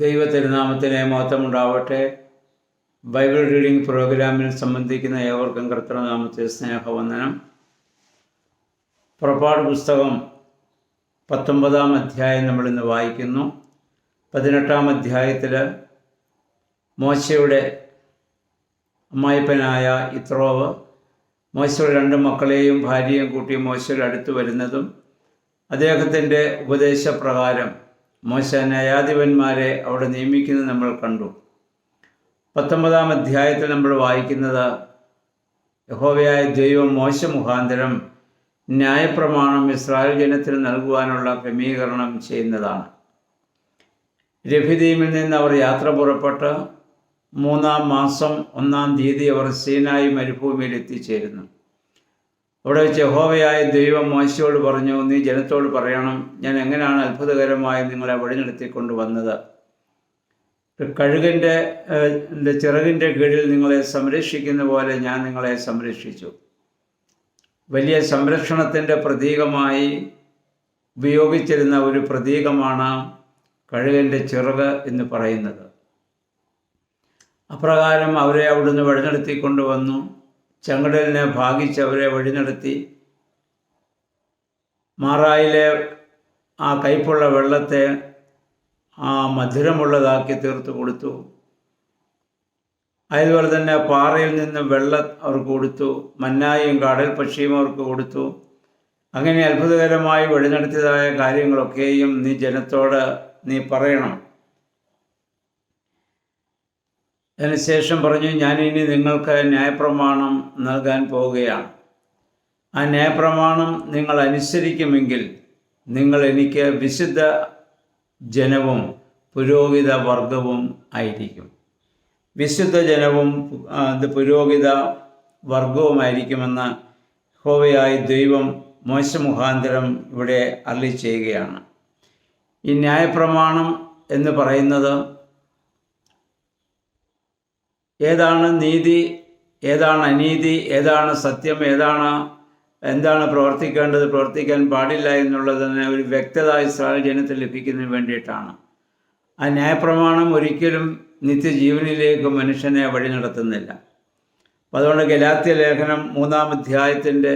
ദൈവ തിരുനാമത്തിന് മഹത്വമുണ്ടാവട്ടെ. Bible reading പ്രോഗ്രാമിൽ സംബന്ധിക്കുന്ന ഏവർക്കും കർത്തൃനാമത്തിൽ സ്നേഹവന്ദനം. പുറപ്പാട് പുസ്തകം 19-ാം അധ്യായം നമ്മളിന്ന് വായിക്കുന്നു. 18-ാം അധ്യായത്തിൽ മോശയുടെ അമ്മായിപ്പനായ യിത്രോവ് മോശയുടെ 2 മക്കളെയും ഭാര്യയും കൂട്ടി മോശയുടെ അടുത്ത് വരുന്നതും അദ്ദേഹത്തിൻ്റെ ഉപദേശപ്രകാരം മോശ ന്യായാധിപന്മാരെ അവിടെ നിയമിക്കുന്നത് നമ്മൾ കണ്ടു. 19-ാം അധ്യായത്തിൽ നമ്മൾ വായിക്കുന്നത് യഹോവയായ ദൈവം മോശ മുഖാന്തരം ന്യായപ്രമാണം ഇസ്രായേൽ ജനത്തിന് നൽകുവാനുള്ള ക്രമീകരണം ചെയ്യുന്നതാണ്. രഫിദീമിൽ നിന്ന് അവർ യാത്ര പുറപ്പെട്ട് 3-ാം മാസം 1-ാം തീയതി അവർ സീനായി മരുഭൂമിയിൽ എത്തിച്ചേരുന്നു. അവിടെ വെച്ച് യഹോവയായ ദൈവം മോശയോട് പറഞ്ഞു, നീ ജനത്തോട് പറയണം, ഞാൻ എങ്ങനെയാണ് അത്ഭുതകരമായി നിങ്ങളെ വഴി നടത്തിക്കൊണ്ട് വന്നത്. കഴുകൻ്റെ ചിറകിൻ്റെ കീഴിൽ നിങ്ങളെ സംരക്ഷിക്കുന്ന പോലെ ഞാൻ നിങ്ങളെ സംരക്ഷിച്ചു. വലിയ സംരക്ഷണത്തിൻ്റെ പ്രതീകമായി ഉപയോഗിച്ചിരുന്ന ഒരു പ്രതീകമാണ് കഴുകൻ്റെ ചിറക് എന്ന് പറയുന്നത്. അപ്രകാരം അവരെ അവിടുന്ന് വഴി നടത്തിക്കൊണ്ടുവന്നു. ചെങ്കടലിനെ ഭാഗിച്ച് അവരെ വഴി നടത്തി. മാറായിലെ ആ കയ്പുള്ള വെള്ളത്തെ മധുരമുള്ളതാക്കി തീർത്തു കൊടുത്തു. അതുപോലെ തന്നെ പാറയിൽ നിന്ന് വെള്ളം അവർക്ക് കൊടുത്തു. മന്നായും കാടൽ പക്ഷിയും അവർക്ക് കൊടുത്തു. അങ്ങനെ അത്ഭുതകരമായി വഴി നടത്തിയതായ കാര്യങ്ങളൊക്കെയും നീ ജനത്തോട് നീ പറയണം. അതിനുശേഷം പറഞ്ഞു, ഞാനിനി നിങ്ങൾക്ക് ന്യായപ്രമാണം നൽകാൻ പോവുകയാണ്. ആ ന്യായപ്രമാണം നിങ്ങൾ അനുസരിക്കുമെങ്കിൽ നിങ്ങൾ എനിക്ക് വിശുദ്ധ ജനവും പുരോഹിത വർഗവും ആയിരിക്കും. വിശുദ്ധ ജനവും പുരോഹിത വർഗവുമായിരിക്കുമെന്ന് യഹോവയായ ദൈവം മോശ മുഖാന്തരം ഇവിടെ അരുളി ചെയ്യുകയാണ്. ഈ ന്യായപ്രമാണം എന്ന് പറയുന്നത് ഏതാണ് നീതി, ഏതാണ് അനീതി, ഏതാണ് സത്യം, എന്താണ് പ്രവർത്തിക്കേണ്ടത്, പ്രവർത്തിക്കാൻ പാടില്ല എന്നുള്ളതിന് ഒരു വ്യക്തത ഇസ്രായേൽ ജനത്തിൽ ലഭിക്കുന്നതിന് വേണ്ടിയിട്ടാണ്. ആ ന്യായപ്രമാണം ഒരിക്കലും നിത്യജീവനിലേക്ക് മനുഷ്യനെ വഴി നടത്തുന്നില്ല. അപ്പം അതുകൊണ്ട് ഗലാത്യ ലേഖനം 3-ാം അധ്യായത്തിൻ്റെ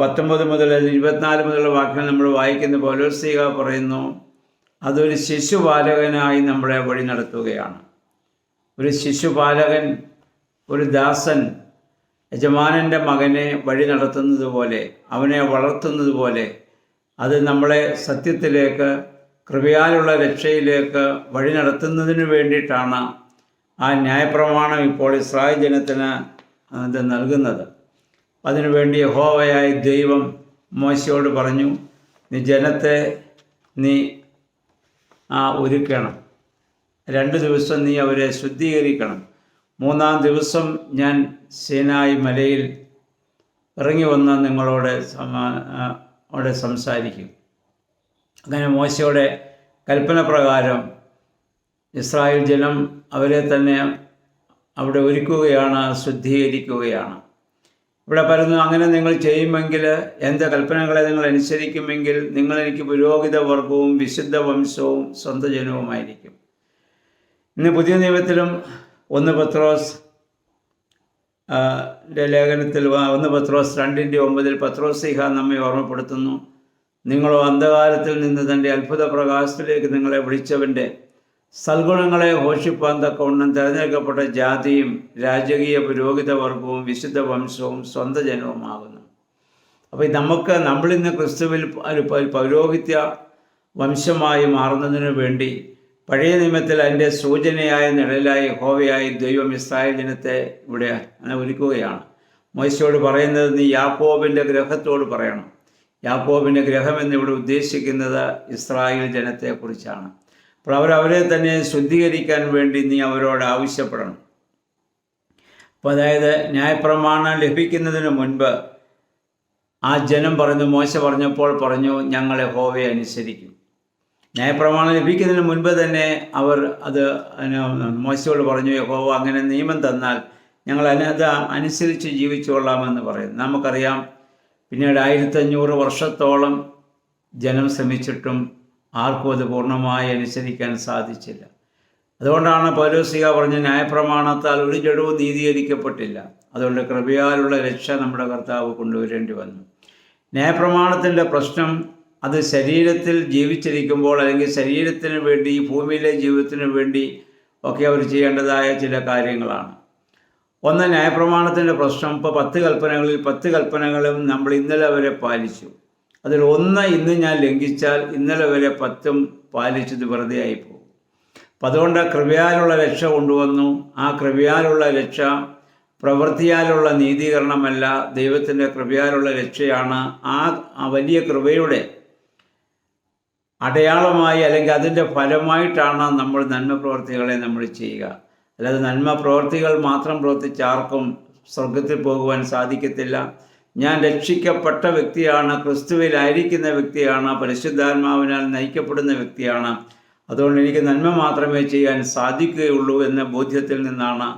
19 മുതൽ 24 മുതലുള്ള വാക്യങ്ങൾ നമ്മൾ വായിക്കുന്ന പൗലോസ്ലീഹ പറയുന്നു, അതൊരു ശിശുപാലകനായി നമ്മളെ വഴി നടത്തുകയാണ്. ഒരു ശിശുപാലകൻ, ഒരു ദാസൻ യജമാനൻ്റെ മകനെ വഴി നടത്തുന്നത് പോലെ, അവനെ വളർത്തുന്നത് പോലെ അത് നമ്മളെ സത്യത്തിലേക്ക്, കൃപയാലുള്ള രക്ഷയിലേക്ക് വഴി നടത്തുന്നതിന് വേണ്ടിയിട്ടാണ് ആ ന്യായപ്രമാണം ഇപ്പോൾ ഇസ്രായേൽ ജനത്തിന് അത് നൽകുന്നത്. അതിനുവേണ്ടി യഹോവയായ ദൈവം മോശയോട് പറഞ്ഞു, നീ ജനത്തെ ഒരുക്കണം. 2 ദിവസം നീ അവരെ ശുദ്ധീകരിക്കണം. 3-ാം ദിവസം ഞാൻ സീനായി മലയിൽ ഇറങ്ങി വന്ന് നിങ്ങളോട് സംസാരിക്കും. അങ്ങനെ മോശയുടെ കൽപ്പന പ്രകാരം ഇസ്രായേൽ ജനം അവരെ തന്നെ അവിടെ ഒരുക്കുകയാണ്, ശുദ്ധീകരിക്കുകയാണ്. ഇവിടെ പറയുന്നു, അങ്ങനെ നിങ്ങൾ ചെയ്യുമെങ്കിൽ, എൻ്റെ കൽപ്പനകളെ നിങ്ങൾ അനുസരിക്കുമെങ്കിൽ നിങ്ങൾ എനിക്ക് പുരോഹിത വർഗവും വിശുദ്ധ വംശവും സ്വന്തം ജനവുമായിരിക്കും. ഇന്ന് പുതിയ നിയമത്തിലും 1 പത്രോസ് ലേഖനത്തിൽ 1 പത്രോസ് 2:9 പത്രോസ്ലീഹ നമ്മെ ഓർമ്മപ്പെടുത്തുന്നു, നിങ്ങളോ അന്ധകാരത്തിൽ നിന്ന് തൻ്റെ അത്ഭുത പ്രകാശത്തിലേക്ക് നിങ്ങളെ വിളിച്ചവൻ്റെ സൽഗുണങ്ങളെ ഘോഷിപ്പാൻ തക്കവണ്ണം തിരഞ്ഞെടുക്കപ്പെട്ട ജാതിയും രാജകീയ പുരോഹിത വർഗവും വിശുദ്ധ വംശവും സ്വന്തം ജനവുമാകുന്നു. അപ്പോൾ നമ്മളിന്ന് ക്രിസ്തുവിൽ പൗരോഹിത്യ വംശമായി മാറുന്നതിന് വേണ്ടി പഴയ നിയമത്തിൽ അതിൻ്റെ സൂചനയായ നിഴലായി യഹോവയായ ദൈവം ഇസ്രായേൽ ജനത്തെ ഇവിടെ ഒരുക്കുകയാണ്. മോശയോട് പറയുന്നത്, നീ യാക്കോബിൻ്റെ ഗ്രഹത്തോട് പറയണം. യാക്കോബിൻ്റെ ഗ്രഹം എന്നിവിടെ ഉദ്ദേശിക്കുന്നത് ഇസ്രായേൽ ജനത്തെക്കുറിച്ചാണ്. അപ്പോൾ അവരെ തന്നെ ശുദ്ധീകരിക്കാൻ വേണ്ടി നീ അവരോട് ആവശ്യപ്പെടണം. അപ്പോൾ അതായത് ന്യായപ്രമാണം ലഭിക്കുന്നതിന് മുൻപ് ആ ജനം പറഞ്ഞു, മോശ പറഞ്ഞപ്പോൾ പറഞ്ഞു, ഞങ്ങൾ യഹോവയെ അനുസരിക്കും. ന്യായപ്രമാണം ലഭിക്കുന്നതിന് മുൻപ് തന്നെ അവർ മോശയോട് പറഞ്ഞു, യഹോവ അങ്ങനെ നിയമം തന്നാൽ ഞങ്ങൾ അത് അനുസരിച്ച് ജീവിച്ചുകൊള്ളാമെന്ന് പറയും. നമുക്കറിയാം, പിന്നീട് 1500 വർഷത്തോളം ജനം ശ്രമിച്ചിട്ടും ആർക്കും അത് പൂർണ്ണമായി അനുസരിക്കാൻ സാധിച്ചില്ല. അതുകൊണ്ടാണ് പൗലോസ്ലീഹ പറഞ്ഞ ന്യായപ്രമാണത്താൽ ഒരു ജഡവും നീതീകരിക്കപ്പെട്ടില്ല. അതുകൊണ്ട് കൃപയാലുള്ള രക്ഷ നമ്മുടെ കർത്താവ് കൊണ്ടുവരേണ്ടി വന്നു. ന്യായപ്രമാണത്തിൻ്റെ പ്രശ്നം അത് ശരീരത്തിൽ ജീവിച്ചിരിക്കുമ്പോൾ, അല്ലെങ്കിൽ ശരീരത്തിന് വേണ്ടി, ഭൂമിയിലെ ജീവിതത്തിന് വേണ്ടി ഒക്കെ അവർ ചെയ്യേണ്ടതായ ചില കാര്യങ്ങളാണ്. ഒന്ന്, ന്യായപ്രമാണത്തിൻ്റെ പ്രശ്നം, ഇപ്പോൾ 10 കൽപ്പനകളിൽ 10 കൽപ്പനകളും നമ്മൾ ഇന്നലെ വരെ പാലിച്ചു. അതിൽ ഒന്ന് ഇന്ന് ഞാൻ ലംഘിച്ചാൽ ഇന്നലെ വരെ 10ഉം പാലിച്ചത് വെറുതെ ആയിപ്പോകും. അപ്പം അതുകൊണ്ട് കൃപയാലുള്ള രക്ഷ കൊണ്ടുവന്നു. ആ കൃപയാലുള്ള രക്ഷ പ്രവൃത്തിയാലുള്ള നീതീകരണമല്ല, ദൈവത്തിൻ്റെ കൃപയാലുള്ള രക്ഷയാണ്. ആ വലിയ കൃപയുടെ അടയാളമായി, അല്ലെങ്കിൽ അതിൻ്റെ ഫലമായിട്ടാണ് നമ്മൾ നന്മ പ്രവർത്തികളെ നമ്മൾ ചെയ്യുക. അല്ലാതെ നന്മ പ്രവർത്തികൾ മാത്രം പ്രവർത്തിച്ച് ആർക്കും സ്വർഗത്തിൽ പോകുവാൻ സാധിക്കത്തില്ല. ഞാൻ രക്ഷിക്കപ്പെട്ട വ്യക്തിയാണ്, ക്രിസ്തുവിലായിരിക്കുന്ന വ്യക്തിയാണ്, പരിശുദ്ധാത്മാവിനാൽ നയിക്കപ്പെടുന്ന വ്യക്തിയാണ്, അതുകൊണ്ട് എനിക്ക് നന്മ മാത്രമേ ചെയ്യാൻ സാധിക്കുകയുള്ളൂ എന്ന ബോധ്യത്തിൽ നിന്നാണ്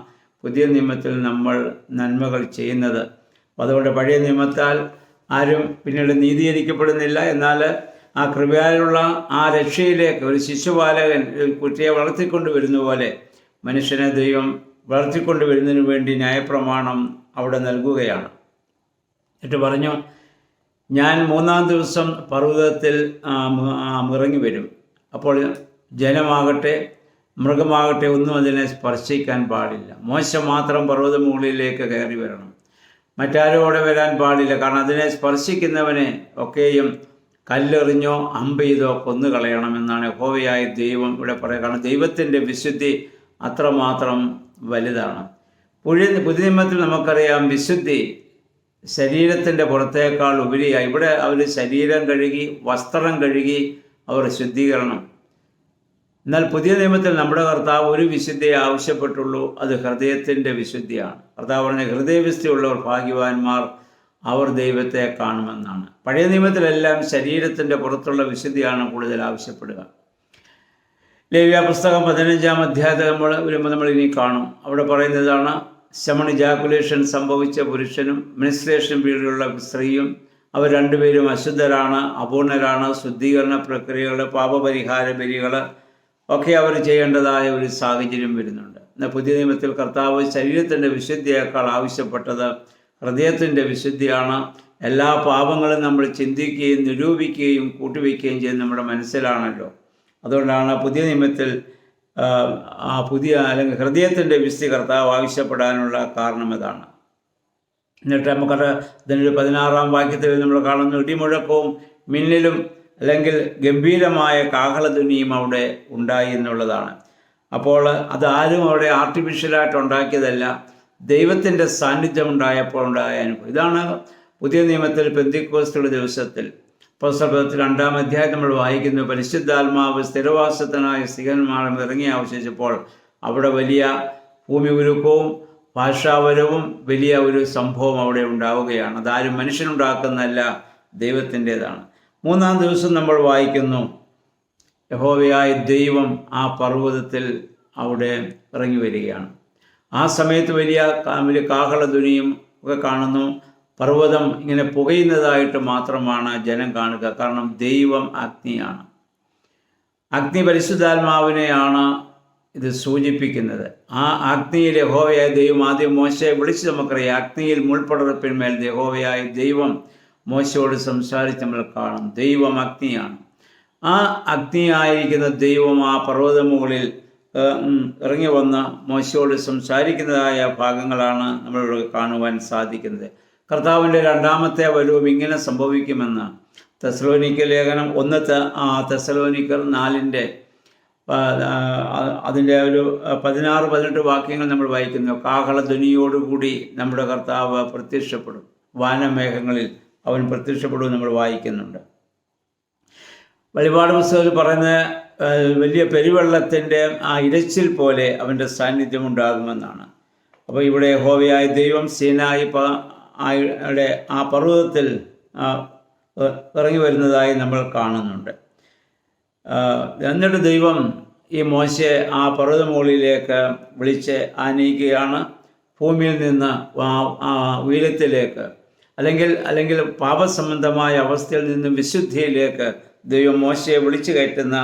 പുതിയ നിയമത്തിൽ നമ്മൾ നന്മകൾ ചെയ്യുന്നത്. അതുകൊണ്ട് പഴയ നിയമത്താൽ ആരും പിന്നീട് നീതീകരിക്കപ്പെടുന്നില്ല. എന്നാൽ ആ കൃപയാലുള്ള ആ രക്ഷയിലേക്ക് ഒരു ശിശുപാലകൻ കുട്ടിയെ വളർത്തിക്കൊണ്ട് വരുന്ന പോലെ മനുഷ്യനെ ദൈവം വളർത്തിക്കൊണ്ട് വരുന്നതിന് വേണ്ടി ന്യായപ്രമാണം അവിടെ നൽകുകയാണ്. എന്നിട്ട് പറഞ്ഞു, ഞാൻ 3-ാം ദിവസം പർവ്വതത്തിൽ ഇറങ്ങി വരും. അപ്പോൾ ജനമാകട്ടെ മൃഗമാകട്ടെ ഒന്നും അതിനെ സ്പർശിക്കാൻ പാടില്ല. മോശ മാത്രം പർവ്വത മുകളിലേക്ക് കയറി വരണം, മറ്റാരും അവിടെ വരാൻ പാടില്ല. കാരണം അതിനെ സ്പർശിക്കുന്നവനെ ഒക്കെയും കല്ലെറിഞ്ഞോ അമ്പെയ്തോ കൊന്നു കളയണമെന്നാണ് യഹോവയായ ദൈവം ഇവിടെ പറയുക. കാരണം ദൈവത്തിൻ്റെ വിശുദ്ധി അത്രമാത്രം വലുതാണ്. പുതിയ നിയമത്തിൽ നമുക്കറിയാം, വിശുദ്ധി ശരീരത്തിൻ്റെ പുറത്തേക്കാൾ ഉപരിയായി. ഇവിടെ അവർ ശരീരം കഴുകി, വസ്ത്രം കഴുകി, അവർ ശുദ്ധീകരണം. എന്നാൽ പുതിയ നിയമത്തിൽ നമ്മുടെ കർത്താവ് ഒരു വിശുദ്ധിയെ ആവശ്യപ്പെട്ടുള്ളൂ, അത് ഹൃദയത്തിൻ്റെ വിശുദ്ധിയാണ്. കർത്താവ് പറഞ്ഞ ഹൃദയവിശുദ്ധിയുള്ളവർ ഭാഗ്യവാന്മാർ, അവർ ദൈവത്തെ കാണുമെന്നാണ്. പഴയ നിയമത്തിലെല്ലാം ശരീരത്തിൻ്റെ പുറത്തുള്ള വിശുദ്ധിയാണ് കൂടുതൽ ആവശ്യപ്പെടുക. ലേവ്യ പുസ്തകം 15-ാം അധ്യായത്തിൽ നമ്മൾ ഇനി കാണും. അവിടെ പറയുന്നതാണ്, സെമൺ ഇജാക്കുലേഷൻ സംഭവിച്ച പുരുഷനും മെൻസ്ട്രേഷൻ പീരീഡിലുള്ള സ്ത്രീയും അവർ രണ്ടുപേരും അശുദ്ധരാണ്, അപൂർണരാണ്. ശുദ്ധീകരണ പ്രക്രിയകൾ, പാപപരിഹാര ബലികൾ ഒക്കെ അവർ ചെയ്യേണ്ടതായ ഒരു സാഹചര്യം വരുന്നുണ്ട്. എന്നാൽ പുതിയ നിയമത്തിൽ കർത്താവ് ശരീരത്തിൻ്റെ വിശുദ്ധിയേക്കാൾ ആവശ്യപ്പെട്ടത് ഹൃദയത്തിൻ്റെ വിശുദ്ധിയാണ്. എല്ലാ പാപങ്ങളും നമ്മൾ ചിന്തിക്കുകയും നിരൂപിക്കുകയും കൂട്ടിവയ്ക്കുകയും ചെയ്യുന്ന നമ്മുടെ മനസ്സിലാണല്ലോ. അതുകൊണ്ടാണ് പുതിയ നിയമത്തിൽ അല്ലെങ്കിൽ ഹൃദയത്തിൻ്റെ വിശുദ്ധി കർത്താവ് ആവശ്യപ്പെടാനുള്ള കാരണം ഇതാണ്. എന്നിട്ട് നമുക്കത് ഇതിനൊരു 16-ാം വാക്യത്തിൽ നമ്മൾ കാണുന്നു, ഇടിമുഴക്കവും മിന്നലും അല്ലെങ്കിൽ ഗംഭീരമായ കാഹളധ്വനിയും അവിടെ ഉണ്ടായി എന്നുള്ളതാണ്. അപ്പോൾ അതാരും അവിടെ ആർട്ടിഫിഷ്യലായിട്ട് ഉണ്ടാക്കിയതല്ല, ദൈവത്തിൻ്റെ സാന്നിധ്യം ഉണ്ടായപ്പോൾ ഉണ്ടായ അനുഭവം. ഇതാണ് പുതിയ നിയമത്തിൽ പെന്തിക്കോസ്തുടെ ദിവസത്തിൽ അപ്പോസ്തലപ്രവൃത്തി 2-ാം അധ്യായം നമ്മൾ വായിക്കുന്നു, പരിശുദ്ധാത്മാവ് സ്ഥിരവാസത്തിനായ സിംഹന്മാരും ഇറങ്ങി ആവശ്യിച്ചപ്പോൾ അവിടെ വലിയ ഭൂമി ഉരുക്കവും ഭാഷാപരവും വലിയ ഒരു സംഭവം അവിടെ ഉണ്ടാവുകയാണ്. അതാരും മനുഷ്യനുണ്ടാക്കുന്നതല്ല, ദൈവത്തിൻ്റെതാണ്. 3-ാം ദിവസം നമ്മൾ വായിക്കുന്നു, യഹോവയായ ദൈവം ആ പർവ്വതത്തിൽ അവിടെ ഇറങ്ങി വരികയാണ്. ആ സമയത്ത് വലിയ കാഹളധ്വനിയും ഒക്കെ കാണുന്നു. പർവ്വതം ഇങ്ങനെ പുകയുന്നതായിട്ട് മാത്രമാണ് ജനം കാണുക. കാരണം ദൈവം അഗ്നിയാണ്. അഗ്നി പരിശുദ്ധാത്മാവിനെയാണ് ഇത് സൂചിപ്പിക്കുന്നത്. ആ അഗ്നിയിൽ യഹോവയായ ദൈവം ആദ്യം മോശയെ വിളിച്ച് നമുക്കറിയാം, അഗ്നിയിൽ മുൾപ്പടർപ്പിന്മേൽ യഹോവയായ ദൈവം മോശയോട് സംസാരിച്ച് നമ്മൾ കാണും. ദൈവം അഗ്നിയാണ്. ആ അഗ്നിയായിരിക്കുന്ന ദൈവം ആ പർവ്വതമുകളിൽ ഇറങ്ങി വന്ന് മോശയോട് സംസാരിക്കുന്നതായ ഭാഗങ്ങളാണ് നമ്മളിവിടെ കാണുവാൻ സാധിക്കുന്നത്. കർത്താവിൻ്റെ 2ാമത്തെ വരവും ഇങ്ങനെ സംഭവിക്കുമെന്ന് തെസ്സലോനിക്ക ലേഖനം 1 തെസ്സലോനിക്കർ 4-ന്റെ അതിൻ്റെ ഒരു 16-18 വാക്യങ്ങൾ നമ്മൾ വായിക്കുന്നു. കാഹളധ്വനിയോടുകൂടി നമ്മുടെ കർത്താവ് പ്രത്യക്ഷപ്പെടും, വാനമേഘങ്ങളിൽ അവൻ പ്രത്യക്ഷപ്പെടും നമ്മൾ വായിക്കുന്നുണ്ട്. വെളിപാട് പുസ്തകത്തിൽ പറയുന്ന വലിയ പെരുവെള്ളത്തിൻ്റെ ആ ഇരച്ചിൽ പോലെ അവൻ്റെ സാന്നിധ്യം ഉണ്ടാകുമെന്നാണ്. അപ്പോൾ ഇവിടെ യഹോവയായ ദൈവം സീനായി ആ പർവ്വതത്തിൽ ഇറങ്ങി വരുന്നതായി നമ്മൾ കാണുന്നുണ്ട്. എന്നിട്ട് ദൈവം ഈ മോശയെ ആ പർവ്വതമുകളിലേക്ക് വിളിച്ച് ആനയിക്കുകയാണ്. ഭൂമിയിൽ നിന്ന് ഉയരത്തിലേക്ക് അല്ലെങ്കിൽ പാപസംബന്ധമായ അവസ്ഥയിൽ നിന്ന് വിശുദ്ധിയിലേക്ക് ദൈവം മോശയെ വിളിച്ചു കയറ്റുന്ന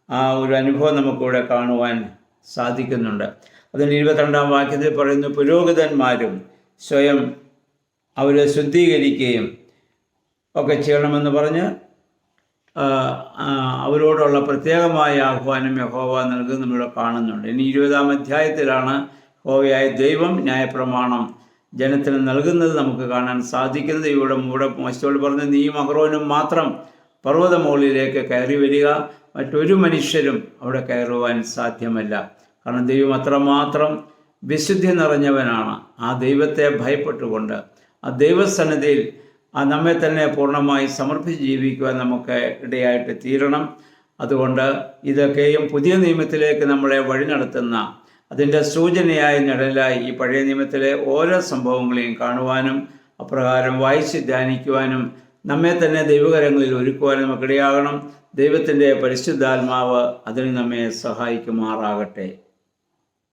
ആ ഒരു അനുഭവം നമുക്കിവിടെ കാണുവാൻ സാധിക്കുന്നുണ്ട്. അതിന് 22-ാം വാക്യത്തിൽ പറയുന്നു, പുരോഹിതന്മാരും സ്വയം അവരെ ശുദ്ധീകരിക്കുകയും ഒക്കെ ചെയ്യണമെന്ന് പറഞ്ഞ് അവരോടുള്ള പ്രത്യേകമായ ആഹ്വാനം യഹോവ നൽകുന്നത് നമ്മൾ കാണുന്നുണ്ട്. ഇനി 20-ാം അധ്യായത്തിലാണ് യഹോവയായ ദൈവം ന്യായപ്രമാണം ജനത്തിന് നൽകുന്നത് നമുക്ക് കാണാൻ സാധിക്കുന്നത്. ഇവിടെ മോശയോട് പറഞ്ഞ്, നീയും അഹ്റോനും മാത്രം പർവ്വത മുകളിലേക്ക് കയറി വരിക, മറ്റൊരു മനുഷ്യരും അവിടെ കയറുവാൻ സാധ്യമല്ല. കാരണം ദൈവം അത്രമാത്രം വിശുദ്ധി നിറഞ്ഞവനാണ്. ആ ദൈവത്തെ ഭയപ്പെട്ടുകൊണ്ട് ആ ദൈവസന്നിധിയിൽ നമ്മെ തന്നെ പൂർണ്ണമായി സമർപ്പിച്ച് ജീവിക്കുവാൻ നമുക്ക് ഇടയായിട്ട് തീരണം. അതുകൊണ്ട് ഇതൊക്കെയും പുതിയ നിയമത്തിലേക്ക് നമ്മളെ വഴി നടത്തുന്ന അതിൻ്റെ സൂചനയായി നിഴലായി ഈ പഴയ നിയമത്തിലെ ഓരോ സംഭവങ്ങളെയും കാണുവാനും അപ്രകാരം വായിച്ച് ധ്യാനിക്കുവാനും നമ്മെ തന്നെ ദൈവകരങ്ങളിൽ ഒരുക്കുവാനും നമുക്കിടയാകണം. ദൈവത്തിൻ്റെ പരിശുദ്ധാത്മാവ് അതിന് നമ്മെ സഹായിക്കുമാറാകട്ടെ.